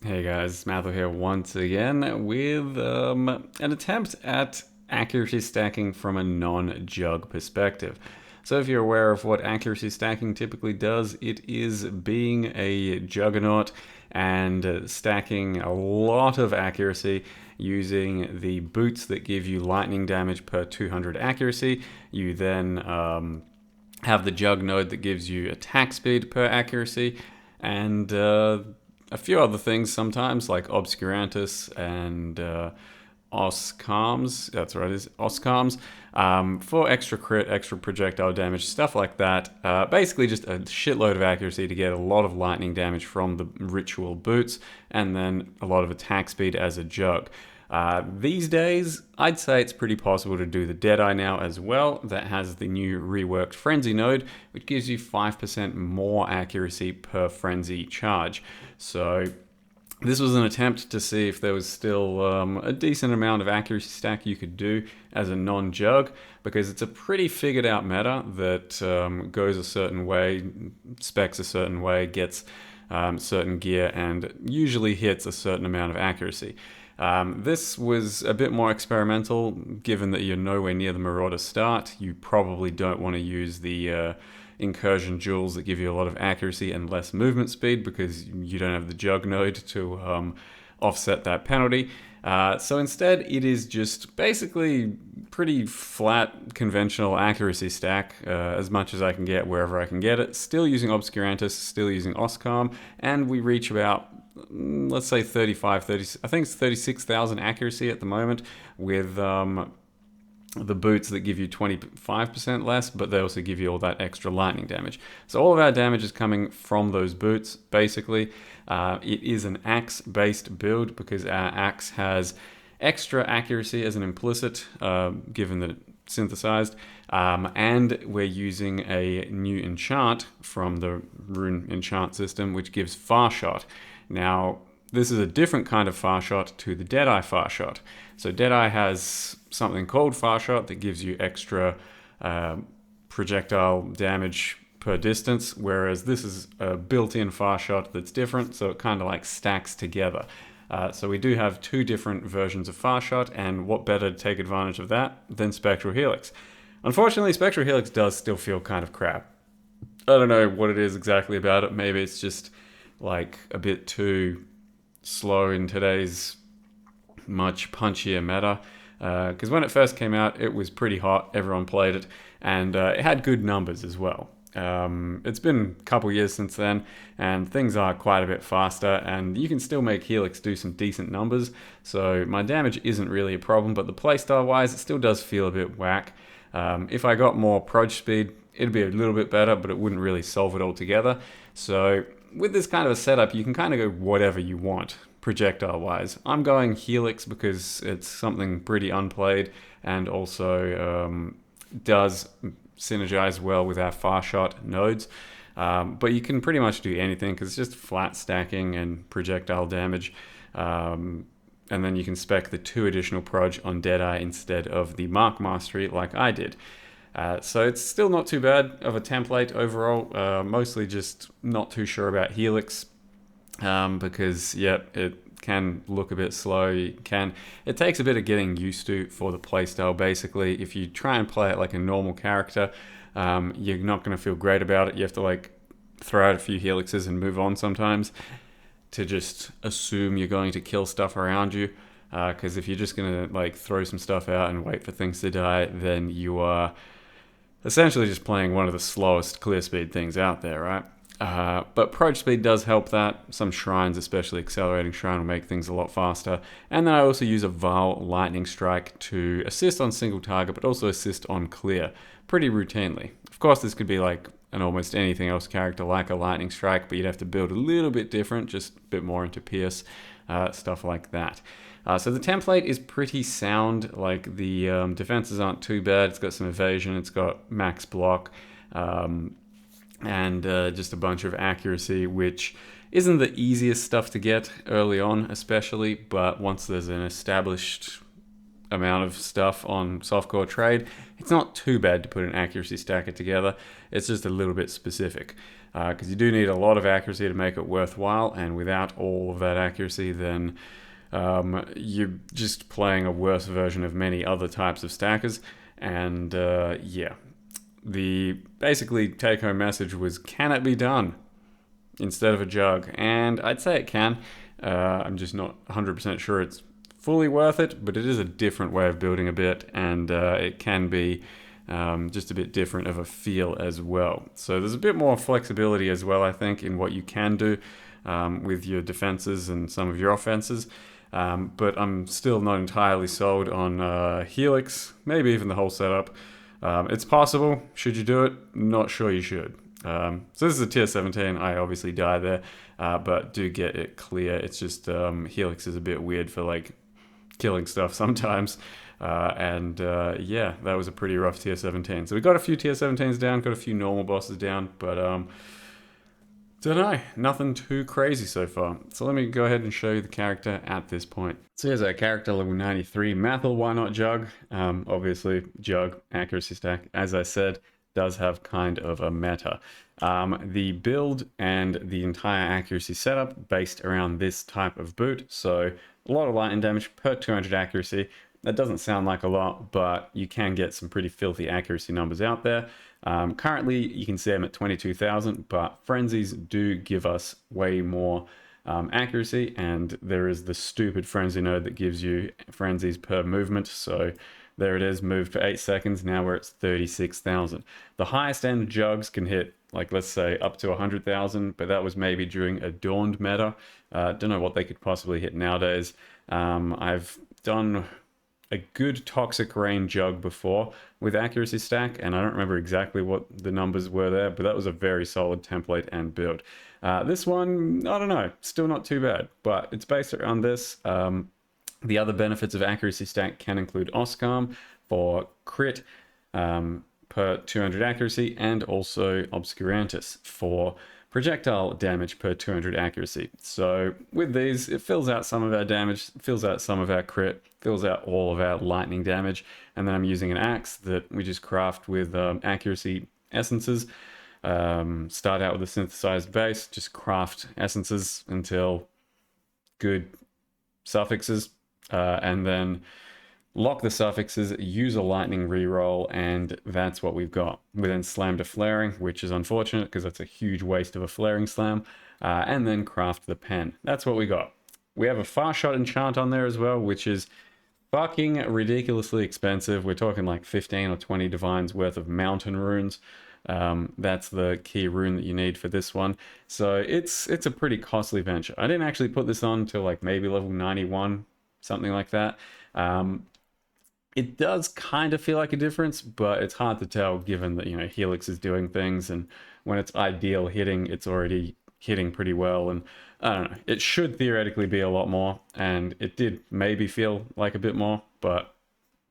Hey guys, Matthew here once again with an attempt at accuracy stacking from a non-jug perspective. So if you're aware of what accuracy stacking typically does, it is being a juggernaut and stacking a lot of accuracy using the boots that give you lightning damage per 200 accuracy. You then have the jug node that gives you attack speed per accuracy, and a few other things sometimes, like Obscurantus and Oscarms. That's right, it is Oscarms. For extra crit, extra projectile damage, stuff like that. Basically, just a shitload of accuracy to get a lot of lightning damage from the ritual boots, and then a lot of attack speed as a jug. These days, I'd say it's pretty possible to do the Deadeye now as well. That has the new reworked Frenzy node, which gives you 5% more accuracy per Frenzy charge. So this was an attempt to see if there was still a decent amount of accuracy stack you could do as a non-jug, because it's a pretty figured out meta that goes a certain way, specs a certain way, gets certain gear, and usually hits a certain amount of accuracy. This was a bit more experimental, given that you're nowhere near the Marauder start. You probably don't want to use the incursion jewels that give you a lot of accuracy and less movement speed, because you don't have the jug node to offset that penalty. So instead, it is just basically pretty flat, conventional accuracy stack, as much as I can get wherever I can get it. Still using Obscurantus, still using Oscam, and we reach about, let's say 35, 30, I think it's 36,000 accuracy at the moment, with the boots that give you 25% less, but they also give you all that extra lightning damage. So all of our damage is coming from those boots, basically. It is an axe-based build, because our axe has extra accuracy as an implicit, given that it's synthesized, and we're using a new enchant from the rune enchant system, which gives far shot. Now, this is a different kind of far shot to the Deadeye far shot. So Deadeye has something called far shot that gives you extra projectile damage per distance, whereas this is a built-in far shot that's different, so it kind of like stacks together. So we do have two different versions of far shot, and what better to take advantage of that than Spectral Helix? Unfortunately, Spectral Helix does still feel kind of crap. I don't know what it is exactly about it. Maybe it's just like a bit too slow in today's much punchier meta, because when it first came out, it was pretty hot. Everyone played it, and it had good numbers as well. It's been a couple years since then, and things are quite a bit faster, and you can still make Helix do some decent numbers, so my damage isn't really a problem, but the playstyle wise, it still does feel a bit whack. If I got more proj speed, it'd be a little bit better, but it wouldn't really solve it altogether. So with this kind of a setup, you can kind of go whatever you want projectile wise. I'm going Helix because it's something pretty unplayed, and also does synergize well with our far shot nodes. But you can pretty much do anything, because it's just flat stacking and projectile damage. And then you can spec the 2 additional proj on Deadeye instead of the Mark Mastery like I did. So it's still not too bad of a template overall. Mostly just not too sure about Helix, because it can look a bit slow. It takes a bit of getting used to for the playstyle. Basically, if you try and play it like a normal character, you're not going to feel great about it. You have to like throw out a few helixes and move on sometimes, to just assume you're going to kill stuff around you. Because if you're just going to like throw some stuff out and wait for things to die, then you are essentially just playing one of the slowest clear speed things out there, right? But proj speed does help that. Some shrines, especially accelerating shrine, will make things a lot faster. And then I also use a Val lightning strike to assist on single target, but also assist on clear pretty routinely. Of course, this could be like an almost anything else character like a lightning strike, but you'd have to build a little bit different, just a bit more into pierce, stuff like that. So the template is pretty sound. Like the defenses aren't too bad. It's got some evasion. It's got max block, and just a bunch of accuracy, which isn't the easiest stuff to get early on, especially. But once there's an established amount of stuff on softcore trade, it's not too bad to put an accuracy stacker together. It's just a little bit specific. because you do need a lot of accuracy to make it worthwhile, and without all of that accuracy, then you're just playing a worse version of many other types of stackers. And yeah, the basically take-home message was, can it be done instead of a jug? And I'd say it can. I'm just not 100% sure it's fully worth it, but it is a different way of building a bit, and it can be just a bit different of a feel as well. So there's a bit more flexibility as well, I think, in what you can do with your defenses and some of your offenses. But I'm still not entirely sold on Helix, maybe even the whole setup. It's possible. Should you do it? Not sure you should. So this is a tier 17. I obviously die there, but do get it clear. It's just Helix is a bit weird for like killing stuff sometimes. Yeah, that was a pretty rough tier 17. So we got a few tier 17s down, got a few normal bosses down, but don't know, nothing too crazy so far. So let me go ahead and show you the character at this point. So here's our character, level 93, Mathil, why not Jug? Obviously, Jug, accuracy stack, as I said, does have kind of a meta. The build and the entire accuracy setup based around this type of boot. So a lot of lightning damage per 200 accuracy. That doesn't sound like a lot, but you can get some pretty filthy accuracy numbers out there. Currently, you can see I'm at 22,000, but frenzies do give us way more accuracy, and there is the stupid frenzy node that gives you frenzies per movement. So there it is, moved for 8 seconds. Now we're at 36,000. The highest end jugs can hit, like, let's say up to 100,000, but that was maybe during a dawned meta. Don't know what they could possibly hit nowadays. I've done a good toxic rain jug before with accuracy stack, and I don't remember exactly what the numbers were there, but that was a very solid template and build. This one, I don't know, still not too bad, but it's based around this. The other benefits of accuracy stack can include Oscarm for crit per 200 accuracy, and also Obscurantis for projectile damage per 200 accuracy. So with these, it fills out some of our damage, fills out some of our crit, fills out all of our lightning damage, and then I'm using an axe that we just craft with accuracy essences. Start out with a synthesized base, just craft essences until good suffixes, and then lock the suffixes, use a lightning reroll, and that's what we've got. We then slam to flaring, which is unfortunate because that's a huge waste of a flaring slam, and then craft the pen. That's what we got. We have a far shot enchant on there as well, which is fucking ridiculously expensive. We're talking like 15 or 20 divines worth of mountain runes. That's the key rune that you need for this one. So it's a pretty costly venture. I didn't actually put this on till like maybe level 91, something like that. It does kind of feel like a difference, but it's hard to tell given that, you know, Helix is doing things, and when it's ideal hitting, it's already hitting pretty well. And I don't know, it should theoretically be a lot more, and it did maybe feel like a bit more, but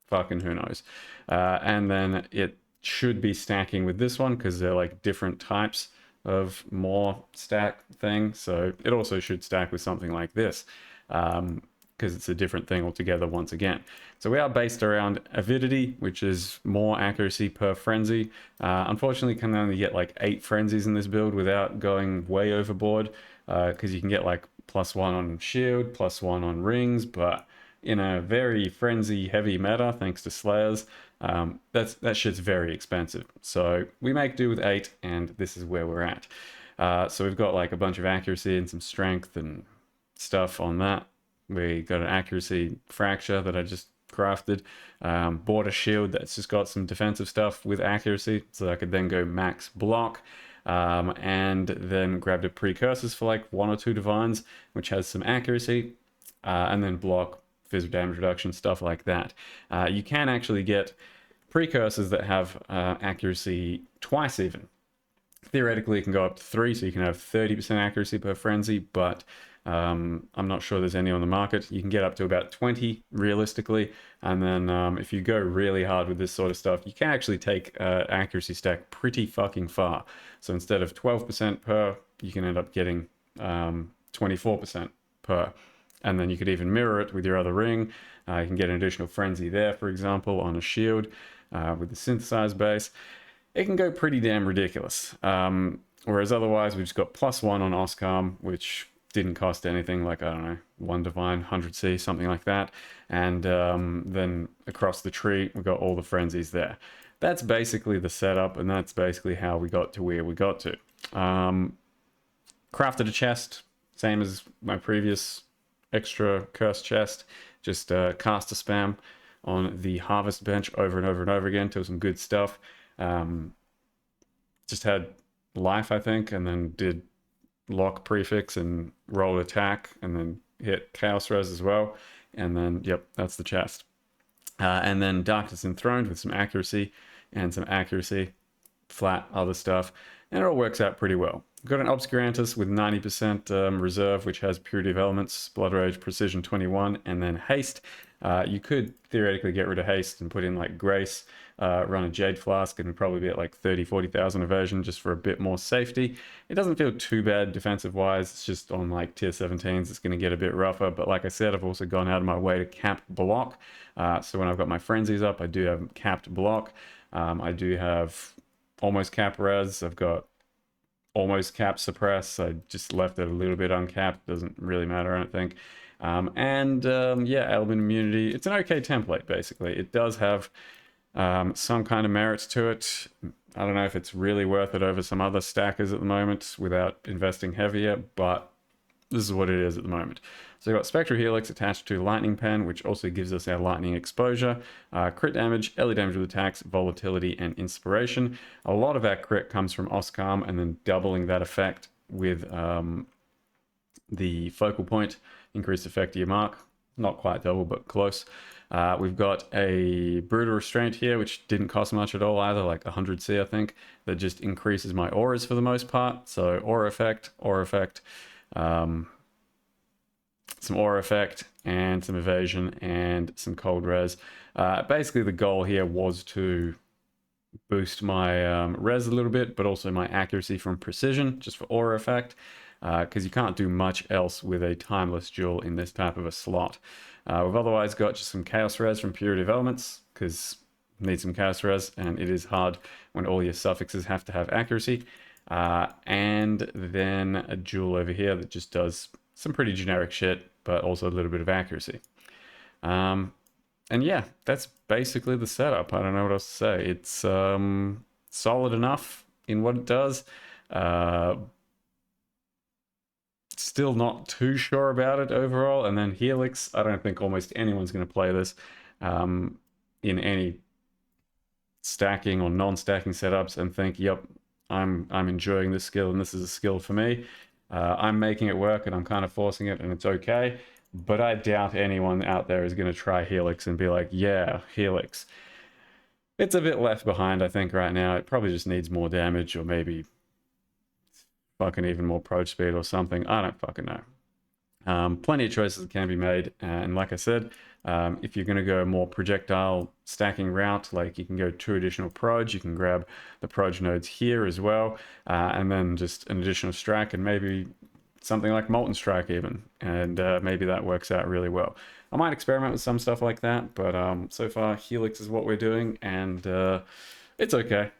fucking who knows. And then it should be stacking with this one because they're like different types of more stack thing. So it also should stack with something like this. Because it's a different thing altogether once again. So we are based around avidity, which is more accuracy per frenzy. Unfortunately, can only get like 8 frenzies in this build without going way overboard, because you can get like +1 on shield, +1 on rings, but in a very frenzy heavy meta, thanks to Slayers, that shit's very expensive. So we make do with 8, and this is where we're at. So we've got like a bunch of accuracy and some strength and stuff on that. We got an accuracy fracture that I just crafted. Bought a shield that's just got some defensive stuff with accuracy, so I could then go max block. And then grabbed a precursors for like 1 or 2 divines, which has some accuracy, and then block, physical damage reduction, stuff like that. You can actually get precursors that have accuracy twice even. Theoretically, it can go up to 3, so you can have 30% accuracy per frenzy, but I'm not sure there's any on the market. You can get up to about 20 realistically, and then if you go really hard with this sort of stuff, you can actually take accuracy stack pretty fucking far. So instead of 12% per, you can end up getting 24% per, and then you could even mirror it with your other ring. You can get an additional frenzy there, for example, on a shield with the synthesized base. It can go pretty damn ridiculous. Whereas otherwise, we've just got +1 on Oscam, which didn't cost anything, like, I don't know, 1 divine, 100C, something like that. And then across the tree, we've got all the frenzies there. That's basically the setup, and that's basically how we got to where we got to. Crafted a chest, same as my previous extra curse chest. Just caster spam on the harvest bench over and over and over again till some good stuff. Just had life, I think, and then did lock prefix and roll attack, and then hit chaos res as well. And then, yep, that's the chest. And then Darkness Enthroned with some accuracy and some accuracy, flat other stuff, and it all works out pretty well. Got an Obscurantus with 90% reserve, which has Purity of Elements, Blood Rage, Precision 21, and then Haste. You could theoretically get rid of Haste and put in like Grace, run a Jade Flask, and probably be at like 30,000-40,000 evasion just for a bit more safety. It doesn't feel too bad defensive-wise. It's just on like tier 17s, it's going to get a bit rougher. But like I said, I've also gone out of my way to cap block. So when I've got my frenzies up, I do have capped block. I do have almost cap res. I've got almost cap suppress. I just left it a little bit uncapped. Doesn't really matter, I don't think. Yeah, element immunity. It's an okay template, basically. It does have some kind of merits to it. I don't know if it's really worth it over some other stackers at the moment without investing heavier, but this is what it is at the moment. So we've got Spectral Helix attached to Lightning Pen, which also gives us our lightning exposure, crit damage, early damage with attacks, volatility, and inspiration. A lot of our crit comes from Oscam, and then doubling that effect with the focal point, increased effect to your mark. Not quite double, but close. We've got a Brutal Restraint here, which didn't cost much at all either, like 100C, I think, that just increases my auras for the most part. So aura effect, some aura effect, and some evasion, and some cold res. Basically, the goal here was to boost my res a little bit, but also my accuracy from precision, just for aura effect, because you can't do much else with a timeless jewel in this type of a slot. We've otherwise got just some chaos res from Purity of Elements, because need some chaos res, and it is hard when all your suffixes have to have accuracy. And then a jewel over here that just does some pretty generic shit, but also a little bit of accuracy. And yeah, that's basically the setup. I don't know what else to say. It's solid enough in what it does. Still not too sure about it overall. And then Helix, I don't think almost anyone's going to play this in any stacking or non-stacking setups and think, yep, I'm enjoying this skill and this is a skill for me. I'm making it work and I'm kind of forcing it and it's okay. But I doubt anyone out there is going to try Helix and be like, yeah, Helix. It's a bit left behind, I think, right now. It probably just needs more damage or maybe fucking even more proj speed or something. I don't fucking know. Plenty of choices that can be made. And like I said, if you're going to go a more projectile stacking route, like you can go 2 additional proj, you can grab the proj nodes here as well, and then just an additional strike and maybe something like Molten Strike even, and maybe that works out really well. I might experiment with some stuff like that, but so far Helix is what we're doing, and it's okay.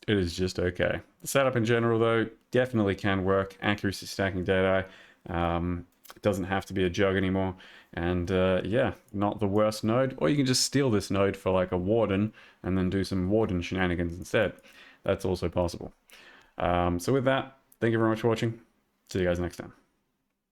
It is just okay. The setup in general, though, definitely can work. Accuracy stacking Deadeye. It doesn't have to be a jug anymore. And yeah, not the worst node. Or you can just steal this node for like a warden and then do some warden shenanigans instead. That's also possible. So with that, thank you very much for watching. See you guys next time.